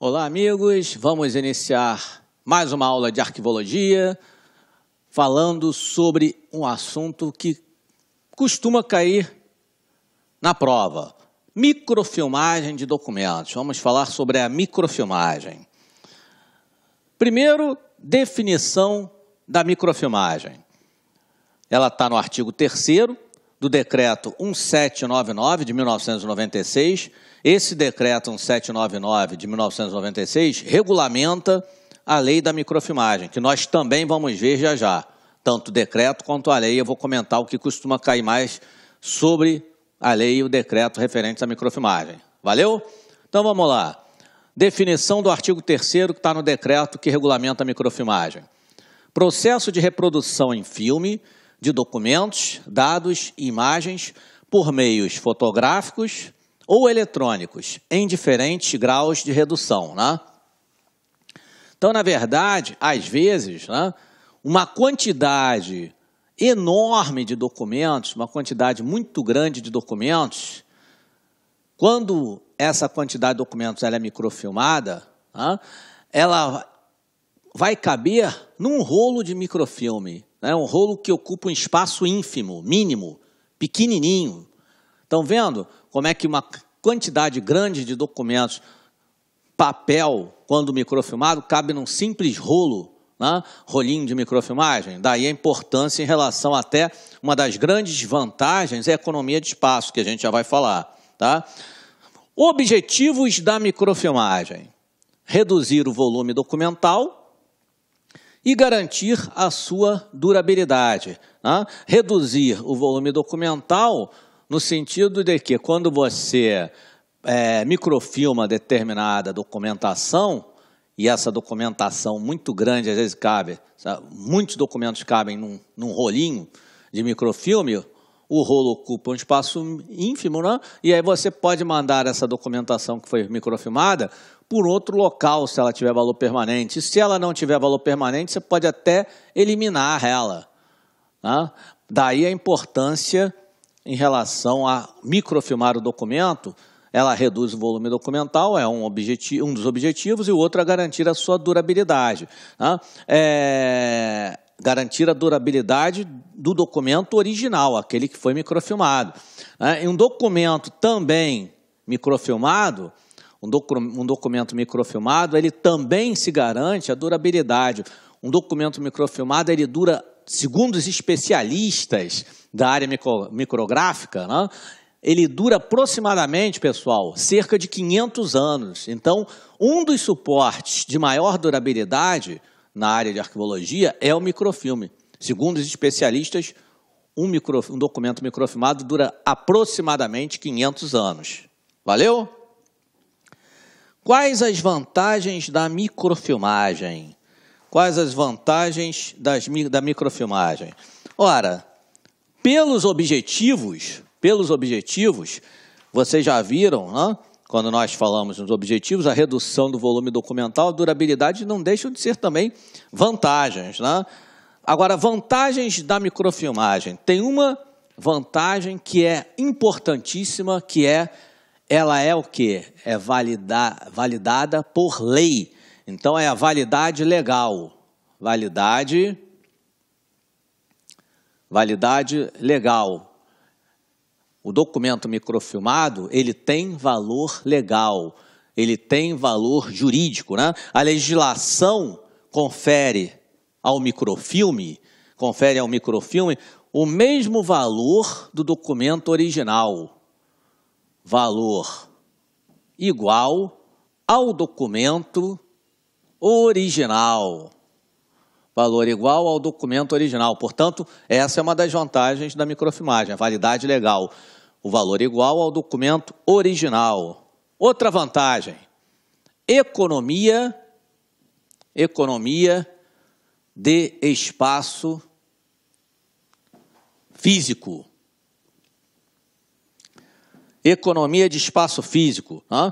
Olá, amigos. Vamos iniciar mais uma aula de arquivologia, falando sobre um assunto que costuma cair na prova. Microfilmagem de documentos. Vamos falar sobre a microfilmagem. Primeiro, definição da microfilmagem. Ela está no artigo 3º do Decreto 1799 de 1996. Esse Decreto 1799 de 1996 regulamenta a lei da microfilmagem, que nós também vamos ver já já. Tanto o decreto quanto a lei, eu vou comentar o que costuma cair mais sobre a lei e o decreto referentes à microfilmagem. Valeu? Então vamos lá. Definição do artigo 3º que está no decreto que regulamenta a microfilmagem. Processo de reprodução em filme de documentos, dados e imagens por meios fotográficos ou eletrônicos, em diferentes graus de redução, né? Então, na verdade, às vezes, né, uma quantidade enorme de documentos, uma quantidade muito grande de documentos, quando essa quantidade de documentos ela é microfilmada, né, ela vai caber num rolo de microfilme, né, um rolo que ocupa um espaço ínfimo, mínimo, pequenininho. Estão vendo como é que uma quantidade grande de documentos, papel, quando microfilmado, cabe num simples rolo, né? Rolinho de microfilmagem? Daí a importância em relação até uma das grandes vantagens é a economia de espaço, que a gente já vai falar. Tá? Objetivos da microfilmagem: reduzir o volume documental e garantir a sua durabilidade. Né? Reduzir o volume documental no sentido de que quando você microfilma determinada documentação, e essa documentação muito grande, às vezes cabe, sabe? Muitos documentos cabem num rolinho de microfilme, o rolo ocupa um espaço ínfimo, né? E aí você pode mandar essa documentação que foi microfilmada por outro local, se ela tiver valor permanente. E se ela não tiver valor permanente, você pode até eliminar ela. Né? Daí a importância em relação a microfilmar o documento. Ela reduz o volume documental, é um dos objetivos, e o outro é garantir a sua durabilidade. Né? Garantir a durabilidade do documento original, aquele que foi microfilmado. Né? E um documento também microfilmado, um documento microfilmado, ele também se garante a durabilidade. Um documento microfilmado, ele dura, segundo os especialistas da área micrográfica, né? Ele dura aproximadamente, pessoal, cerca de 500 anos. Então, um dos suportes de maior durabilidade na área de arquivologia é o microfilme. Segundo os especialistas, um documento microfilmado dura aproximadamente 500 anos. Valeu? Quais as vantagens da microfilmagem? Quais as vantagens da microfilmagem? Ora, pelos objetivos, vocês já viram, né? Quando nós falamos nos objetivos, a redução do volume documental, a durabilidade não deixam de ser também vantagens. Né? Agora, vantagens da microfilmagem. Tem uma vantagem que é importantíssima, que ela é o quê? É validada por lei. Então, é a validade legal. Validade legal. O documento microfilmado, ele tem valor legal, ele tem valor jurídico, né? A legislação confere ao microfilme o mesmo valor do documento original. Valor igual ao documento original. Valor igual ao documento original. Portanto, essa é uma das vantagens da microfilmagem, a validade legal. O valor igual ao documento original. Outra vantagem, economia de espaço físico. Economia de espaço físico. Né?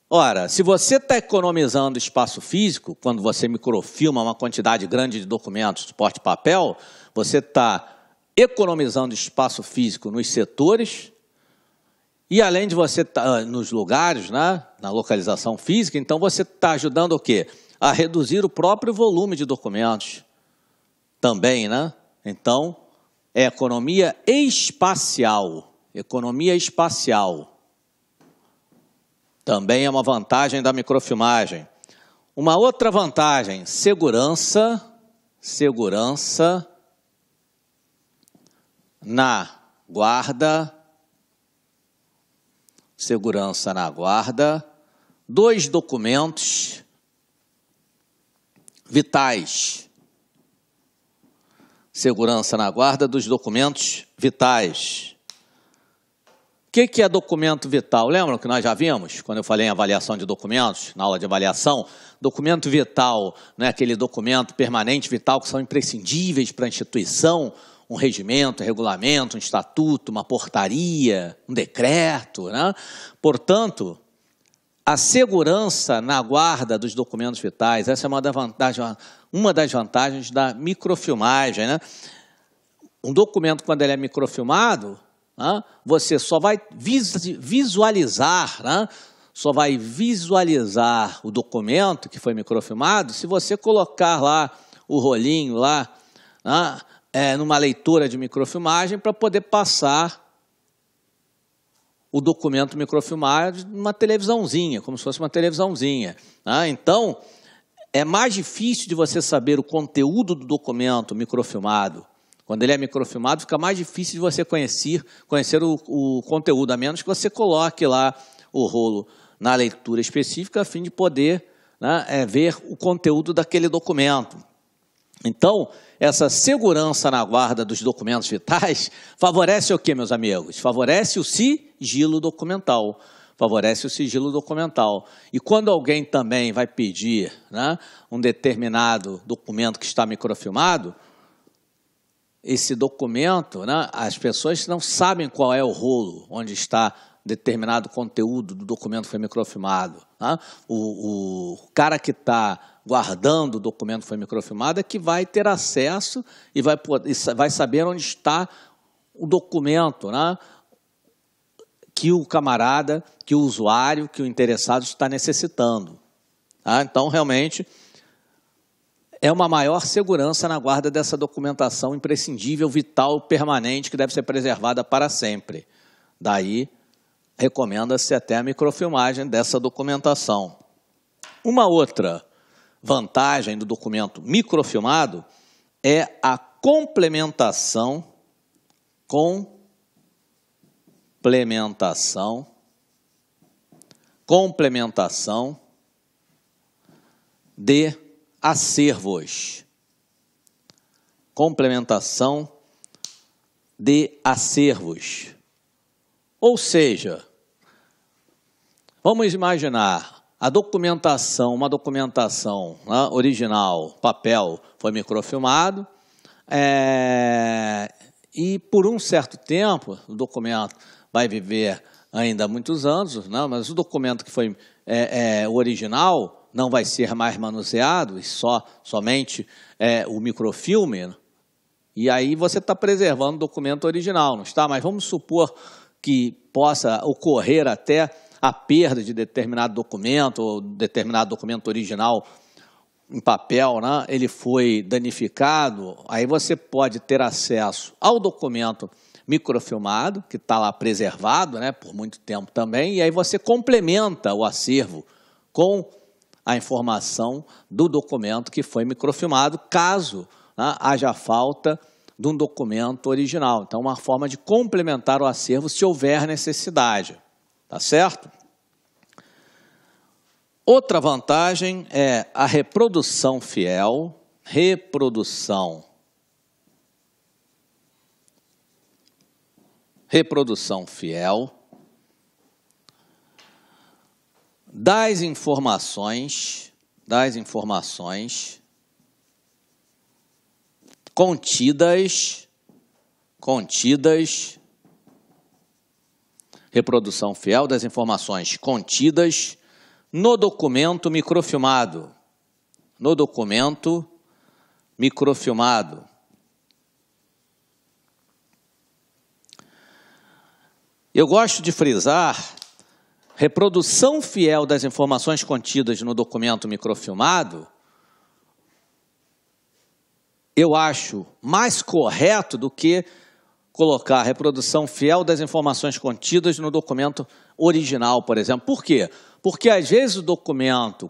Ora, se você está economizando espaço físico, quando você microfilma uma quantidade grande de documentos, suporte papel, você está economizando espaço físico nos setores E além de você estar nos lugares, né, na localização física, então você está ajudando o quê? A reduzir o próprio volume de documentos também, né? Então, é economia espacial. Economia espacial. Também é uma vantagem da microfilmagem. Uma outra vantagem, segurança na guarda. Segurança na guarda dos documentos vitais. Segurança na guarda dos documentos vitais. O que é documento vital? Lembram que nós já vimos, quando eu falei em avaliação de documentos, na aula de avaliação? Documento vital não é aquele documento permanente vital que são imprescindíveis para a instituição, um regimento, um regulamento, um estatuto, uma portaria, um decreto, né? Portanto, a segurança na guarda dos documentos vitais, essa é uma das vantagens da microfilmagem, né? Um documento, quando ele é microfilmado, né, você só vai visualizar, né? Só vai visualizar o documento que foi microfilmado se você colocar lá o rolinho lá, né, numa leitura de microfilmagem para poder passar o documento microfilmado numa televisãozinha, como se fosse uma televisãozinha. Né? Então, é mais difícil de você saber o conteúdo do documento microfilmado. Quando ele é microfilmado, fica mais difícil de você conhecer o conteúdo, a menos que você coloque lá o rolo na leitura específica, a fim de poder, né, ver o conteúdo daquele documento. Então, essa segurança na guarda dos documentos vitais favorece o quê, meus amigos? Favorece o sigilo documental. Favorece o sigilo documental. E quando alguém também vai pedir, né, um determinado documento que está microfilmado, esse documento, né, as pessoas não sabem qual é o rolo onde está determinado conteúdo do documento que foi microfilmado. Né? O cara que está guardando o documento que foi microfilmado é que vai ter acesso e vai saber onde está o documento, né, que o camarada, que o usuário, que o interessado está necessitando. Tá? Então, realmente, é uma maior segurança na guarda dessa documentação imprescindível, vital, permanente, que deve ser preservada para sempre. Daí, recomenda-se até a microfilmagem dessa documentação. Uma outra vantagem do documento microfilmado é a complementação de acervos. Complementação de acervos. Ou seja, vamos imaginar a documentação, uma documentação, né, original, papel, foi microfilmado, e por um certo tempo, o documento vai viver ainda muitos anos, né, mas o documento que foi o original não vai ser mais manuseado, e somente o microfilme, e aí você está preservando o documento original, não está? Mas vamos supor que possa ocorrer até a perda de determinado documento, ou determinado documento original em papel, né? Ele foi danificado, aí você pode ter acesso ao documento microfilmado, que está lá preservado, né, por muito tempo também, e aí você complementa o acervo com a informação do documento que foi microfilmado, caso, né, haja falta de um documento original. Então, uma forma de complementar o acervo se houver necessidade. Tá certo? Outra vantagem é a reprodução fiel. Reprodução fiel das informações contidas, reprodução fiel das informações contidas no documento microfilmado. No documento microfilmado. Eu gosto de frisar, reprodução fiel das informações contidas no documento microfilmado, eu acho mais correto do que colocar reprodução fiel das informações contidas no documento original, por exemplo. Por quê? Porque, às vezes, o documento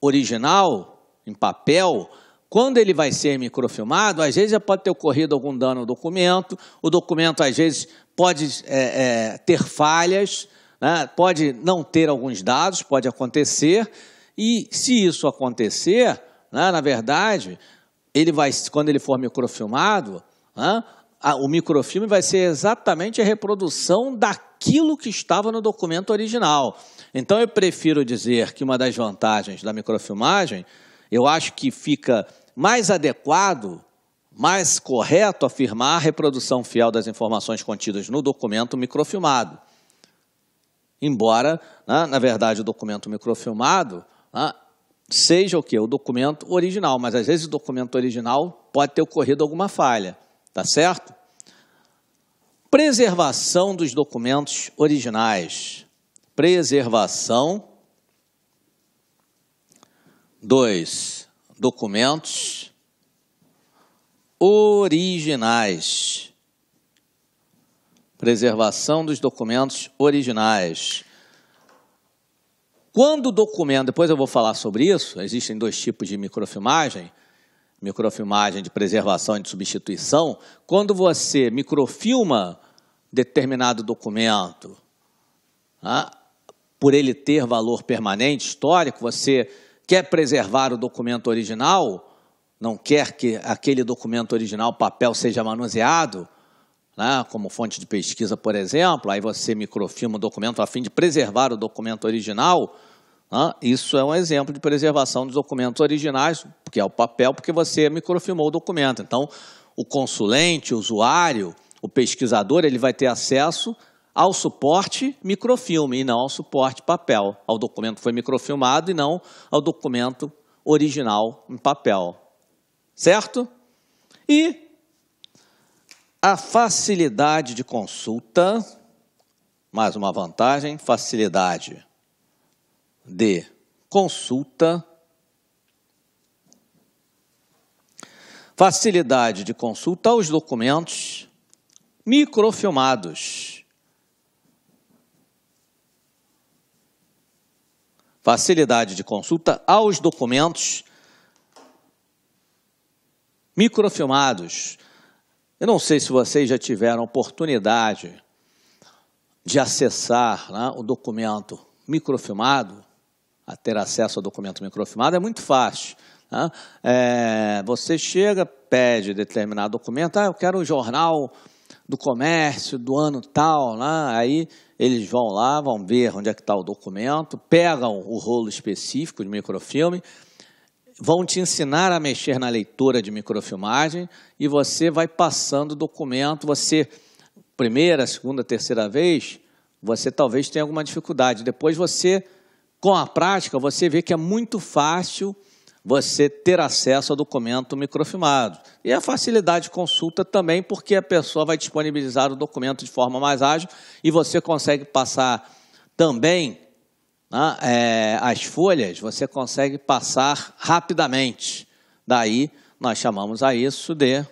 original, em papel, quando ele vai ser microfilmado, às vezes já pode ter ocorrido algum dano no documento, o documento, às vezes, pode ter falhas, né? Pode não ter alguns dados, pode acontecer, e se isso acontecer, né, na verdade, quando ele for microfilmado, né, o microfilme vai ser exatamente a reprodução daquilo que estava no documento original. Então, eu prefiro dizer que uma das vantagens da microfilmagem, eu acho que fica mais adequado, mais correto afirmar a reprodução fiel das informações contidas no documento microfilmado. Embora, né, na verdade, o documento microfilmado, né, seja o quê? O documento original, mas às vezes o documento original pode ter ocorrido alguma falha. Tá certo? Preservação dos documentos originais. Preservação dos documentos originais. Preservação dos documentos originais. Quando o documento, depois eu vou falar sobre isso, existem dois tipos de microfilmagem de preservação e de substituição. Quando você microfilma determinado documento, né, por ele ter valor permanente, histórico, você quer preservar o documento original, não quer que aquele documento original, papel, seja manuseado, né, como fonte de pesquisa, por exemplo, aí você microfilma o documento a fim de preservar o documento original. Isso é um exemplo de preservação dos documentos originais, que é o papel, porque você microfilmou o documento. Então, o consulente, o usuário, o pesquisador, ele vai ter acesso ao suporte microfilme e não ao suporte papel, ao documento que foi microfilmado e não ao documento original em papel. Certo? E a facilidade de consulta, mais uma vantagem, facilidade de consulta. Facilidade de consulta aos documentos microfilmados. Facilidade de consulta aos documentos microfilmados. Eu não sei se vocês já tiveram oportunidade de acessar, né, o documento microfilmado, a ter acesso ao documento microfilmado, é muito fácil. Né? Você chega, pede determinado documento, eu quero o jornal do comércio do ano tal, né? Aí eles vão lá, vão ver onde é que está o documento, pegam o rolo específico de microfilme, vão te ensinar a mexer na leitura de microfilmagem e você vai passando o documento, primeira, segunda, terceira vez, você talvez tenha alguma dificuldade. Depois com a prática, você vê que é muito fácil você ter acesso ao documento microfilmado. E a facilidade de consulta também, porque a pessoa vai disponibilizar o documento de forma mais ágil e você consegue passar também, né, as folhas, você consegue passar rapidamente. Daí, nós chamamos a isso de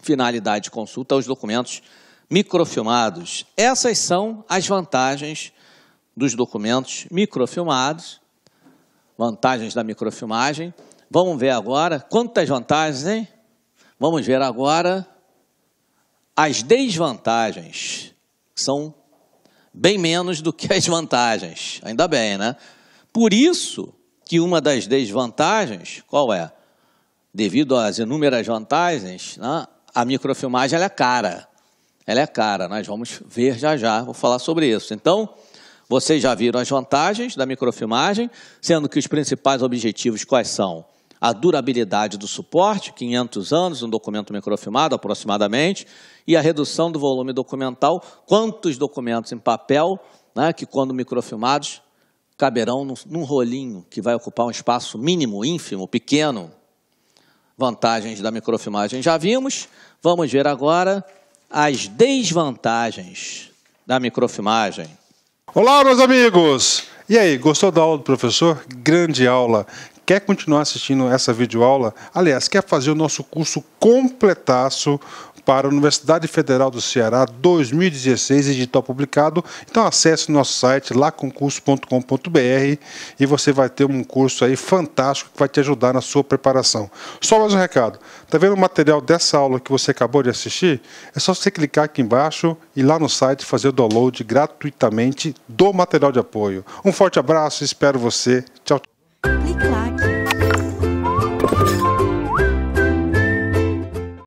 finalidade de consulta aos documentos microfilmados. Essas são as vantagens dos documentos microfilmados, vantagens da microfilmagem. Vamos ver agora quantas vantagens, hein? Vamos ver agora as desvantagens, que são bem menos do que as vantagens, ainda bem, né? Por isso que uma das desvantagens, qual é? Devido às inúmeras vantagens, né, a microfilmagem ela é cara. Ela é cara, nós vamos ver já, vou falar sobre isso. Então, vocês já viram as vantagens da microfilmagem, sendo que os principais objetivos quais são? A durabilidade do suporte, 500 anos, um documento microfilmado aproximadamente, e a redução do volume documental, quantos documentos em papel, né, que quando microfilmados caberão num rolinho que vai ocupar um espaço mínimo, ínfimo, pequeno. Vantagens da microfilmagem já vimos, vamos ver agora as desvantagens da microfilmagem. Olá, meus amigos! E aí, gostou da aula do professor? Grande aula! Quer continuar assistindo essa videoaula? Aliás, quer fazer o nosso curso completaço para a Universidade Federal do Ceará 2016, edital publicado? Então acesse o nosso site laconcurso.com.br e você vai ter um curso aí fantástico que vai te ajudar na sua preparação. Só mais um recado. Tá vendo o material dessa aula que você acabou de assistir? É só você clicar aqui embaixo e lá no site fazer o download gratuitamente do material de apoio. Um forte abraço, espero você. Tchau, tchau.